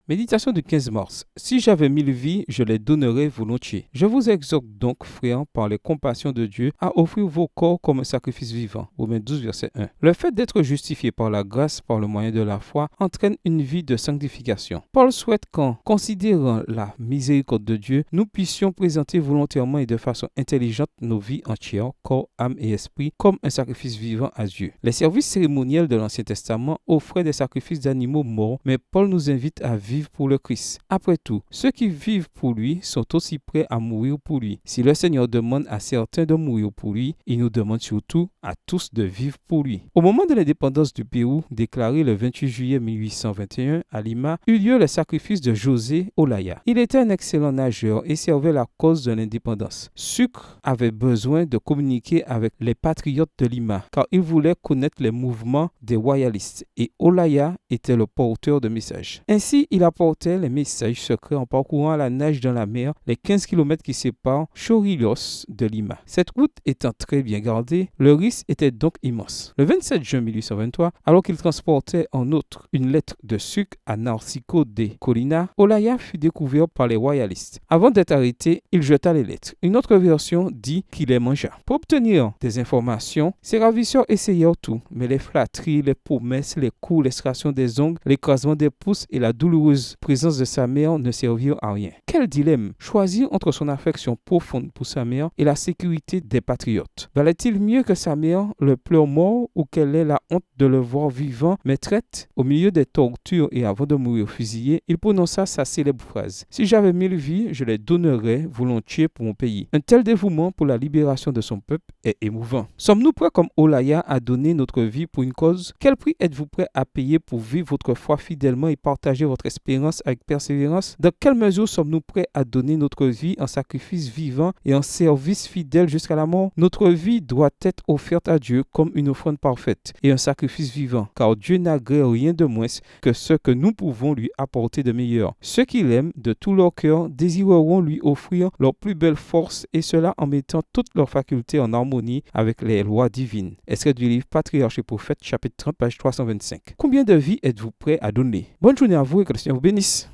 Méditation du 15 mars. Si j'avais 1000 vies, je les donnerais volontiers. Je vous exhorte donc, frères, par les compassions de Dieu, à offrir vos corps comme un sacrifice vivant. Romains 12, verset 1. Le fait d'être justifié par la grâce, par le moyen de la foi, entraîne une vie de sanctification. Paul souhaite qu'en considérant la miséricorde de Dieu, nous puissions présenter volontairement et de façon intelligente nos vies entières, corps, âme et esprit, comme un sacrifice vivant à Dieu. Les services cérémoniels de l'Ancien Testament offraient des sacrifices d'animaux morts, mais Paul nous invite à vivre pour le Christ. Après tout, ceux qui vivent pour lui sont aussi prêts à mourir pour lui. Si le Seigneur demande à certains de mourir pour lui, il nous demande surtout à tous de vivre pour lui. Au moment de l'indépendance du Pérou, déclaré le 28 juillet 1821 à Lima, eut lieu le sacrifice de José Olaya. Il était un excellent nageur et servait la cause de l'indépendance. Sucre avait besoin de communiquer avec les patriotes de Lima, car il voulait connaître les mouvements des royalistes, et Olaya était le porteur de messages. Ainsi, il apportait les messages secrets en parcourant à la nage dans la mer les 15 km qui séparent Chorrillos de Lima. Cette route étant très bien gardée, le risque était donc immense. Le 27 juin 1823, alors qu'il transportait en outre une lettre de sucre à Narciso de Colina, Olaya fut découvert par les royalistes. Avant d'être arrêté, il jeta les lettres. Une autre version dit qu'il les mangea. Pour obtenir des informations, ses ravisseurs essayèrent tout, mais les flatteries, les promesses, les coups, l'extraction des ongles, l'écrasement des pouces et la douloureuse présence de sa mère ne servirent à rien. Quel dilemme! Choisir entre son affection profonde pour sa mère et la sécurité des patriotes. Valait-il mieux que sa mère le pleure mort ou qu'elle ait la honte de le voir vivant mais traite? Au milieu des tortures et avant de mourir fusillé, il prononça sa célèbre phrase: « Si j'avais 1000 vies, je les donnerais volontiers pour mon pays. » Un tel dévouement pour la libération de son peuple est émouvant. Sommes-nous prêts comme Olaya à donner notre vie pour une cause? Quel prix êtes-vous prêt à payer pour vivre votre foi fidèlement et partager votre espérance avec persévérance? Dans quelle mesure sommes-nous prêts à donner notre vie en sacrifice vivant et en service fidèle jusqu'à la mort? Notre vie doit être offerte à Dieu comme une offrande parfaite et un sacrifice vivant, car Dieu n'agrée rien de moins que ce que nous pouvons lui apporter de meilleur. Ceux qui l'aiment de tout leur cœur désireront lui offrir leur plus belle force, et cela en mettant toutes leurs facultés en harmonie avec les lois divines. Extrait du livre Patriarches et Prophètes, chapitre 30, page 325. Combien de vies êtes-vous prêt à donner? Bonne journée à vous et que le Seigneur vous bénisse.